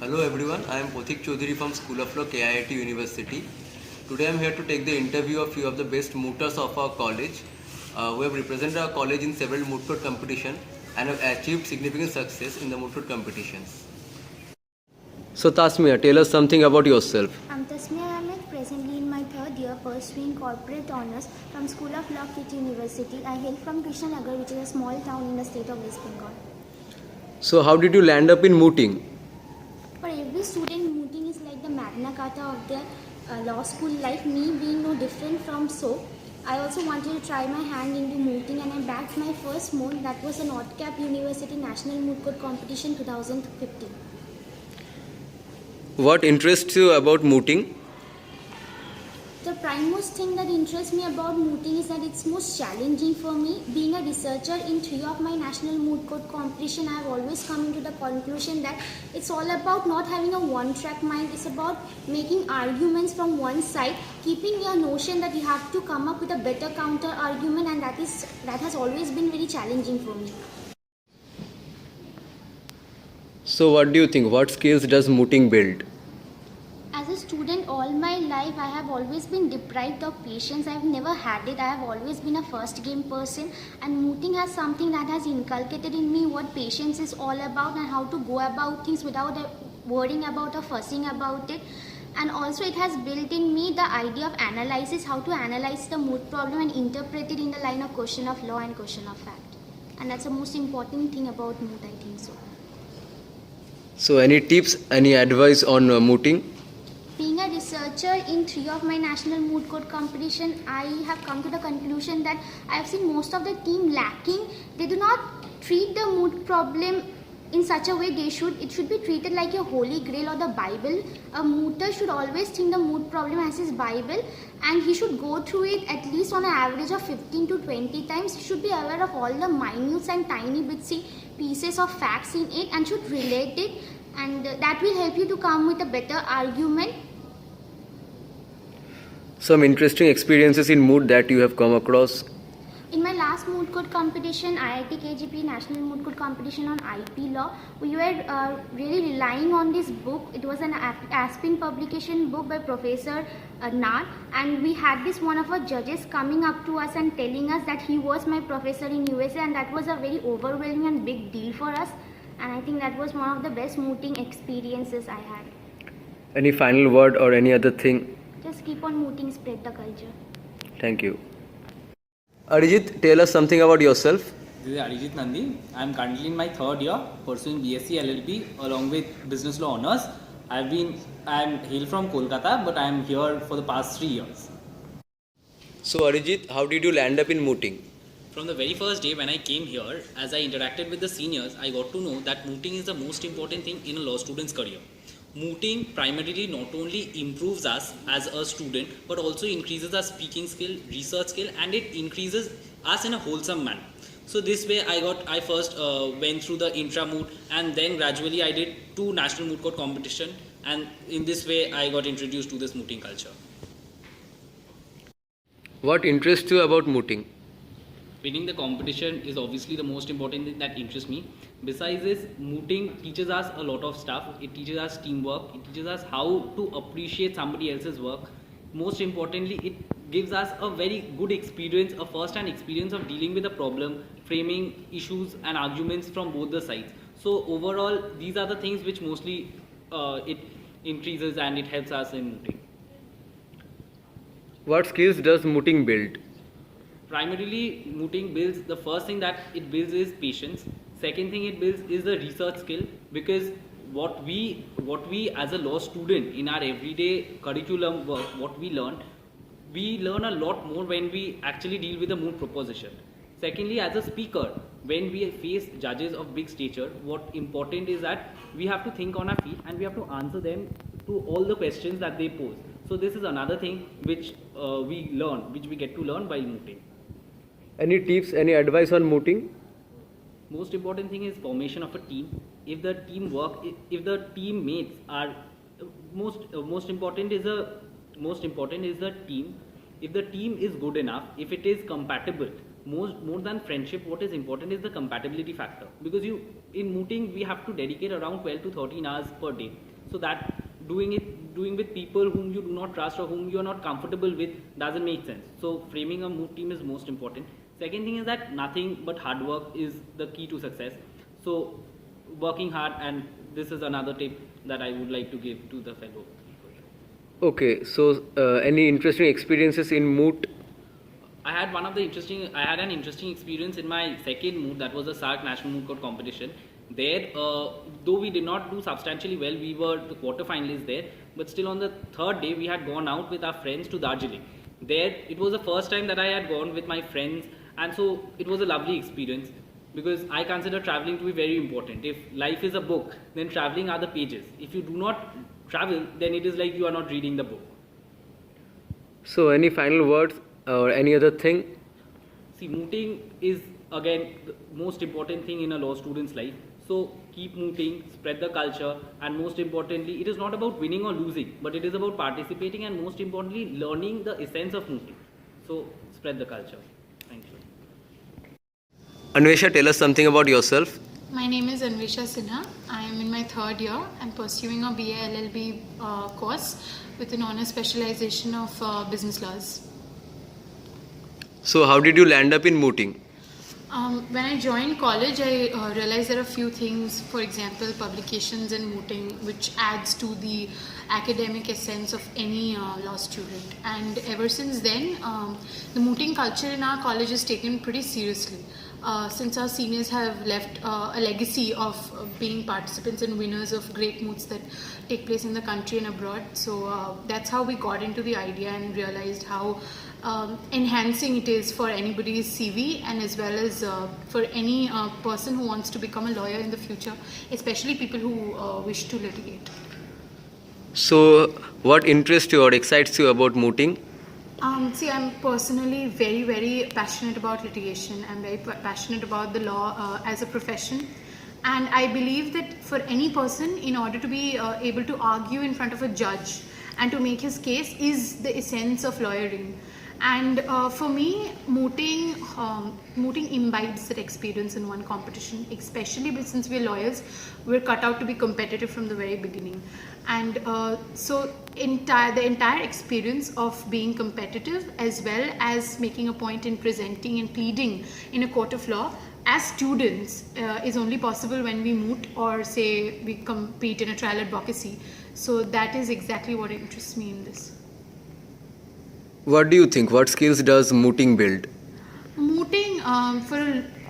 Hello everyone, I am Pathik Choudhury from School of Law, KIT University. Today I am here to take the interview of few of the best mooters of our college who have represented our college in several moot court competitions and have achieved significant success in the moot court competitions. So Tasmia, tell us something about yourself. I'm Tasmia Ahmed, presently in my third year pursuing corporate honors from School of Law, Kiit University. I hail from Krishnanagar, which is a small town in the state of West Bengal. So how did you land up in mooting? For every student, mooting is like the Magna Carta of their law school life. Me being no different from so, I also wanted to try my hand into mooting, and I backed my first moot. That was the North Cap University National Moot Court Competition 2015. What interests you about mooting? The primemost thing that interests me about mooting is that it's most challenging for me. Being a researcher in 3 of my national moot court competition, I have always come into the conclusion that it's all about not having a one-track mind. It's about making arguments from one side, keeping your notion that you have to come up with a better counter argument, and that has always been very challenging for me. So what do you think? What skills does mooting build? As a student, all my life I have always been deprived of patience. I have never had it. I have always been a first game person, and mooting has something that has inculcated in me what patience is all about and how to go about things without worrying about or fussing about it. And also it has built in me the idea of analysis, how to analyze the moot problem and interpret it in the line of question of law and question of fact. And that's the most important thing about moot, I think so. So any tips, any advice on mooting? Being a researcher in 3 of my national moot court competition, I have come to the conclusion that I have seen most of the team lacking. They do not treat the moot problem in such a way they should. It should be treated like a holy grail or the Bible. A mooter should always think the moot problem as his Bible, and he should go through it at least on an average of 15 to 20 times. He should be aware of all the minute and tiny bitsy pieces of facts in it and should relate it, and that will help you to come with a better argument. Some interesting experiences in moot that you have come across? In my last moot court competition, IIT KGP National Moot Court Competition on IP Law, we were really relying on this book. It was an Aspen publication book by Professor Nard, and we had this one of our judges coming up to us and telling us that he was my professor in USA, and that was a very overwhelming and big deal for us. And I think that was one of the best mooting experiences I had. Any final word or any other thing? Just keep on mooting, spread the culture. Thank you. Arijeet, tell us something about yourself. This is Arijeet Nandi. I am currently in my third year pursuing BSc LLB along with business law honors. I am hail from Kolkata, but I am here for the past 3 years. So Arijeet, how did you land up in mooting? From the very first day when I came here, as I interacted with the seniors, I got to know that mooting is the most important thing in a law student's career. Mooting primarily not only improves us as a student, but also increases our speaking skill, research skill, and it increases us in a wholesome manner. So this way I first went through the intra-moot, and then gradually I did 2 national moot court competition, and in this way I got introduced to this mooting culture. What interests you about mooting? Winning the competition is obviously the most important thing that interests me. Besides this, mooting teaches us a lot of stuff. It teaches us teamwork. It teaches us how to appreciate somebody else's work. Most importantly, it gives us a very good experience, a first-hand experience of dealing with a problem, framing issues and arguments from both the sides. So overall, these are the things which mostly it increases and it helps us in mooting. What skills does mooting build? Primarily, mooting builds, the first thing that it builds is patience. Second thing it builds is the research skill, because what we as a law student in our everyday curriculum work, what we learn a lot more when we actually deal with a moot proposition. Secondly, as a speaker, when we face judges of big stature, what important is that we have to think on our feet and we have to answer them to all the questions that they pose. So this is another thing which we get to learn while mooting. Any tips, any advice on mooting? Most important thing is formation of a team. If the teammates are most important is the team. If the team is good enough, if it is compatible, more than friendship, what is important is the compatibility factor. Because in mooting we have to dedicate around 12 to 13 hours per day. So that doing with people whom you do not trust or whom you are not comfortable with doesn't make sense. So framing a moot team is most important. Second thing is that nothing but hard work is the key to success. So working hard, and this is another tip that I would like to give to the fellow people. Okay, so any interesting experiences in moot? I had an interesting experience in my second moot, that was the SARC National Moot Court competition. There, though we did not do substantially well, we were the quarterfinalists there, but still on the third day we had gone out with our friends to Darjeeling. There, it was the first time that I had gone with my friends, and so it was a lovely experience, because I consider traveling to be very important. If life is a book, then traveling are the pages. If you do not travel, then it is like you are not reading the book. So any final words or any other thing? See, mooting is again the most important thing in a law student's life. So keep mooting, spread the culture, and most importantly, it is not about winning or losing, but it is about participating and most importantly, learning the essence of mooting. So spread the culture. Thank you. Anwesha, tell us something about yourself. My name is Anwesha Sinha. I am in my third year. I'm pursuing a BA LLB course with an honor specialization of business laws. So how did you land up in mooting? When I joined college, I realized there are a few things, for example, publications and mooting, which adds to the academic essence of any law student. And ever since then, the mooting culture in our college is taken pretty seriously. Since our seniors have left a legacy of being participants and winners of great moots that take place in the country and abroad. So that's how we got into the idea and realized how enhancing it is for anybody's CV, and as well as for any person who wants to become a lawyer in the future, especially people who wish to litigate. So what interests you or excites you about mooting? See, I'm personally very, very passionate about litigation. I'm very passionate about the law as a profession. And I believe that for any person, in order to be able to argue in front of a judge and to make his case, is the essence of lawyering. And for me, mooting imbibes that experience in one competition, especially since we're lawyers, we're cut out to be competitive from the very beginning. And so the entire experience of being competitive, as well as making a point in presenting and pleading in a court of law as students is only possible when we moot, or say we compete in a trial advocacy. So that is exactly what interests me in this. What do you think? What skills does mooting build? Mooting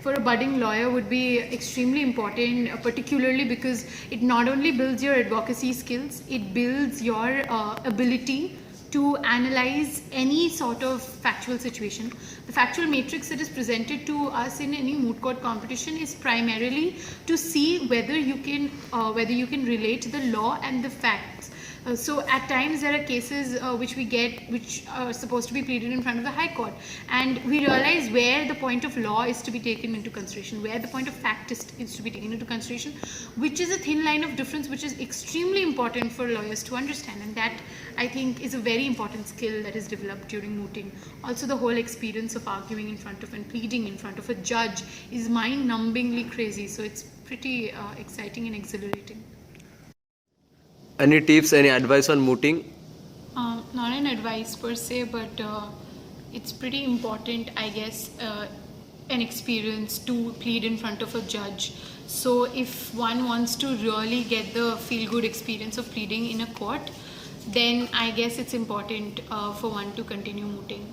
for a budding lawyer would be extremely important, particularly because it not only builds your advocacy skills, it builds your ability to analyze any sort of factual situation. The factual matrix that is presented to us in any moot court competition is primarily to see whether you can relate the law and the facts. So at times there are cases which are supposed to be pleaded in front of the High Court, and we realize where the point of law is to be taken into consideration, where the point of fact is to be taken into consideration, which is a thin line of difference which is extremely important for lawyers to understand, and that I think is a very important skill that is developed during mooting. Also, the whole experience of arguing in front of and pleading in front of a judge is mind-numbingly crazy, so it's pretty exciting and exhilarating. Any tips, any advice on mooting? Not an advice per se, but it's pretty important, I guess, an experience to plead in front of a judge. So if one wants to really get the feel-good experience of pleading in a court, then I guess it's important for one to continue mooting.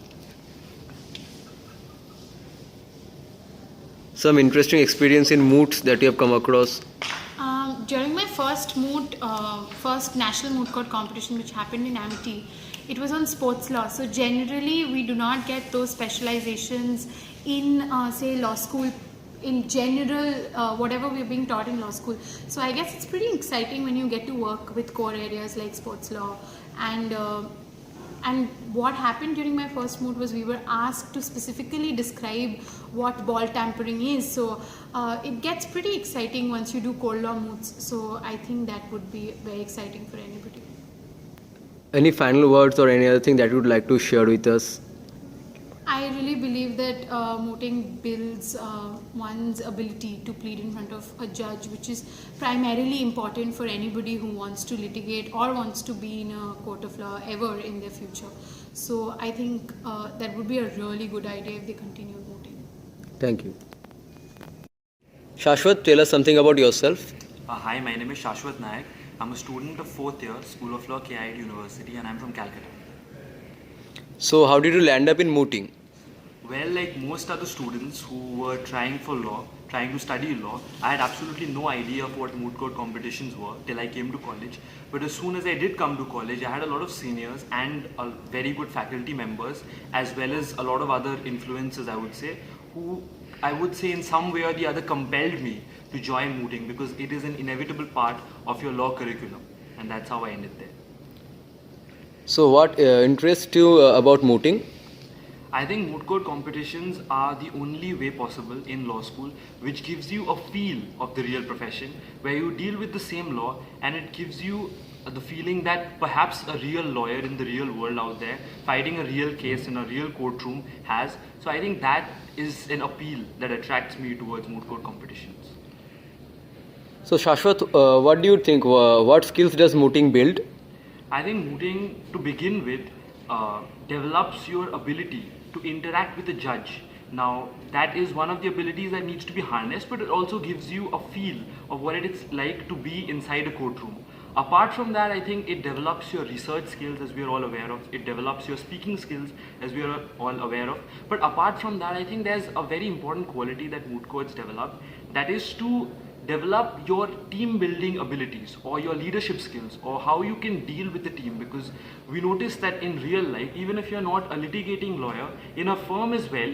Some interesting experience in moots that you have come across? During my first national moot court competition, which happened in Amity, it was on sports law. So generally, we do not get those specializations in, say, law school. In general, whatever we're being taught in law school. So I guess it's pretty exciting when you get to work with core areas like sports law. And what happened during my first moot was we were asked to specifically describe what ball tampering is. So it gets pretty exciting once you do core law moots. So I think that would be very exciting for anybody. Any final words or any other thing that you would like to share with us? I really believe that mooting builds one's ability to plead in front of a judge, which is primarily important for anybody who wants to litigate or wants to be in a court of law ever in their future. So I think that would be a really good idea if they continue mooting. Thank you. Shashwat, tell us something about yourself. Hi, my name is Shashwat Nayak. I'm a student of 4th year, School of Law, Kiit University, and I'm from Calcutta. So, how did you land up in mooting? Well, like most other students who were trying to study law, I had absolutely no idea of what moot court competitions were till I came to college. But as soon as I did come to college, I had a lot of seniors and very good faculty members, as well as a lot of other influences, I would say, who I would say in some way or the other compelled me to join mooting because it is an inevitable part of your law curriculum, and that's how I ended there. So, what interests you about mooting? I think moot court competitions are the only way possible in law school which gives you a feel of the real profession, where you deal with the same law and it gives you the feeling that perhaps a real lawyer in the real world out there fighting a real case in a real courtroom has. So I think that is an appeal that attracts me towards moot court competitions. So, Shashwat, what do you think? What skills does mooting build? I think mooting, to begin with, develops your ability to interact with a judge. Now, that is one of the abilities that needs to be harnessed, but it also gives you a feel of what it is like to be inside a courtroom. Apart from that, I think it develops your research skills, as we are all aware of. It develops your speaking skills, as we are all aware of. But apart from that, I think there's a very important quality that moot courts develop, that is to develop your team building abilities or your leadership skills or how you can deal with the team, because we notice that in real life, even if you're not a litigating lawyer, in a firm as well,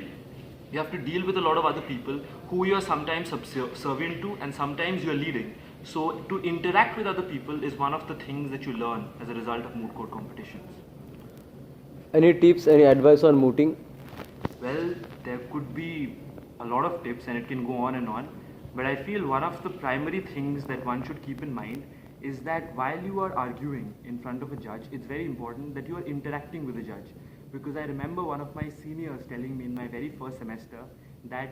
you have to deal with a lot of other people who you're sometimes subservient to and sometimes you're leading. So to interact with other people is one of the things that you learn as a result of moot court competitions. Any tips, any advice on mooting? Well, there could be a lot of tips and it can go on and on. But I feel one of the primary things that one should keep in mind is that while you are arguing in front of a judge, it's very important that you are interacting with the judge. Because I remember one of my seniors telling me in my very first semester that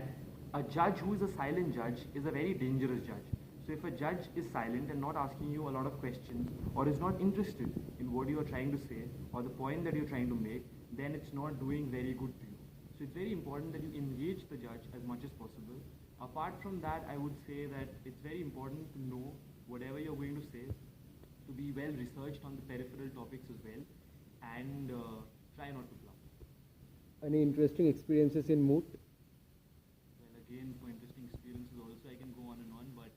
a judge who is a silent judge is a very dangerous judge. So if a judge is silent and not asking you a lot of questions or is not interested in what you are trying to say or the point that you're trying to make, then it's not doing very good to you. So it's very important that you engage the judge as much as possible. Apart from that, I would say that it's very important to know whatever you're going to say, to be well researched on the peripheral topics as well, and try not to bluff. Any interesting experiences in moot? Well, again, for interesting experiences also, I can go on and on, but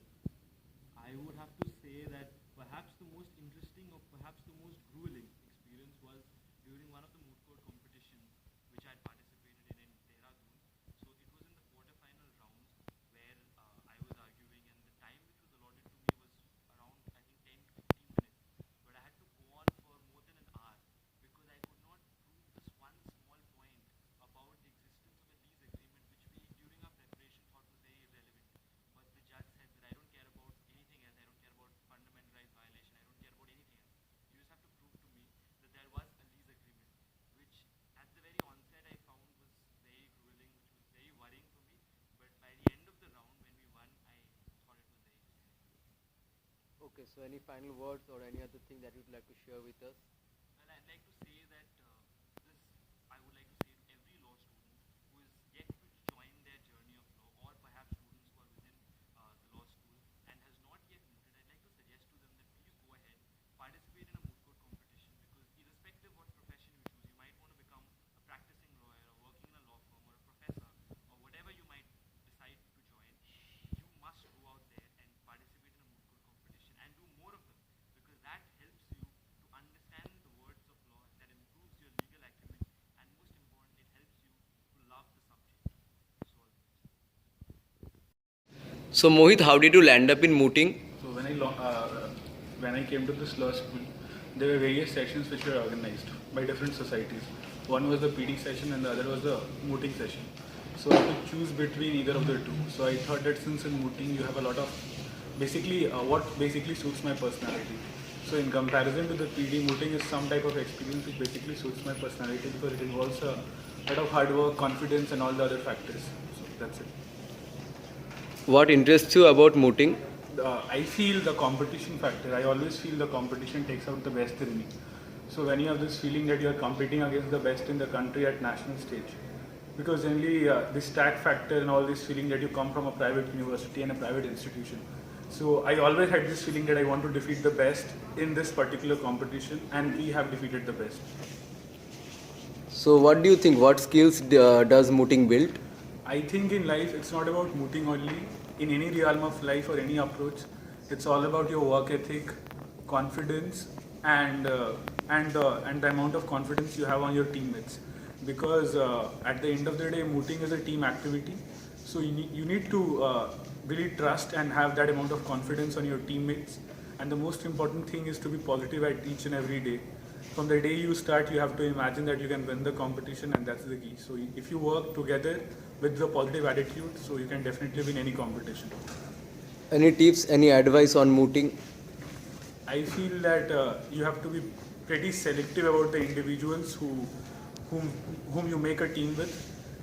I would have to say that perhaps the most interesting or perhaps the most grueling experience was during one of the moot court competitions which I had participated in Dehradun. So it was in the quarterfinal rounds where I was arguing, and the time which was allotted to me was around, I think, 10 to 15 minutes. But I had to go on for more than an hour because I could not prove this one small point about the existence of a lease agreement, which we during our preparation thought was very irrelevant. But the judge said that I don't care about anything else, I don't care about fundamental rights violation, I don't care about anything else. You just have to prove to me that there was a lease agreement, which at the very onset I found was very grueling, which was very worrying for me. But by the end of the round, when we won, I thought it was very exciting. Okay, so any final words or any other thing that you'd like to share with us? Well, I'd like to say that I would like to say to every law student who is yet to join their journey of law, or perhaps students who are within the law school and has not yet mooted, I'd like to suggest to them that please go ahead, participate in a moot court competition, because irrespective of what profession you choose, you might want to become a practicing lawyer or working in a law firm or a professor or whatever you might decide to join, you must go out there and participate in a moot court competition and do more of them, because that helps you to understand the words of law, that improves your legal acumen, and most important, it helps you to love the subject. So all that. So, Mohit, how did you land up in mooting? So when I came to this law school, there were various sessions which were organized by different societies. One was the PD session and the other was the mooting session. So I could choose between either of the two. So I thought that since in mooting you have a lot of what basically suits my personality. So in comparison to the PD, mooting is some type of experience which basically suits my personality because it involves a lot of hard work, confidence, and all the other factors. So that's it. What interests you about mooting? I feel the competition factor. I always feel the competition takes out the best in me. So when you have this feeling that you are competing against the best in the country at national stage, because generally this tag factor and all this feeling that you come from a private university and a private institution. So I always had this feeling that I want to defeat the best in this particular competition, and we have defeated the best. So what do you think? What skills does mooting build? I think in life it's not about mooting only. In any realm of life or any approach, it's all about your work ethic, confidence, and the amount of confidence you have on your teammates. Because at the end of the day, mooting is a team activity. So you need to really trust and have that amount of confidence on your teammates. And the most important thing is to be positive at each and every day. From the day you start, you have to imagine that you can win the competition, and that's the key. So if you work together with the positive attitude, so you can definitely win any competition. Any tips, any advice on mooting? I feel that you have to be pretty selective about the individuals whom you make a team with.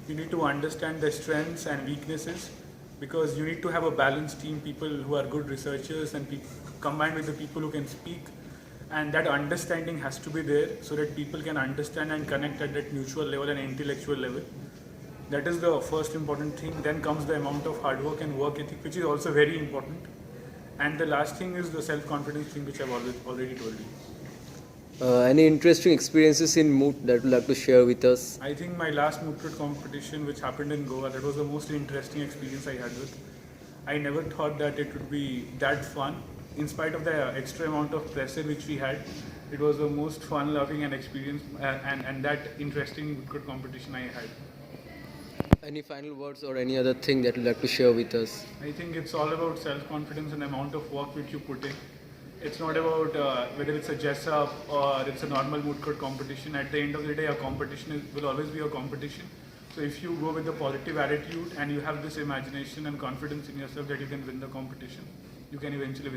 You need to understand their strengths and weaknesses, because you need to have a balanced team, people who are good researchers and combined with the people who can speak. And that understanding has to be there so that people can understand and connect at that mutual level and intellectual level. That is the first important thing. Then comes the amount of hard work and work ethic, which is also very important. And the last thing is the self-confidence thing, which I've already told you. Any interesting experiences in moot that you'd like to share with us? I think my last Mooters competition, which happened in Goa, that was the most interesting experience I had with. I never thought that it would be that fun. In spite of the extra amount of pressure which we had, it was the most fun-loving and experience and that interesting Mooters competition I had. Any final words or any other thing that you'd like to share with us? I think it's all about self-confidence and the amount of work which you put in. It's not about whether it's a dress up or it's a normal moot court competition. At the end of the day, a competition will always be a competition. So if you go with the positive attitude and you have this imagination and confidence in yourself that you can win the competition, you can eventually win.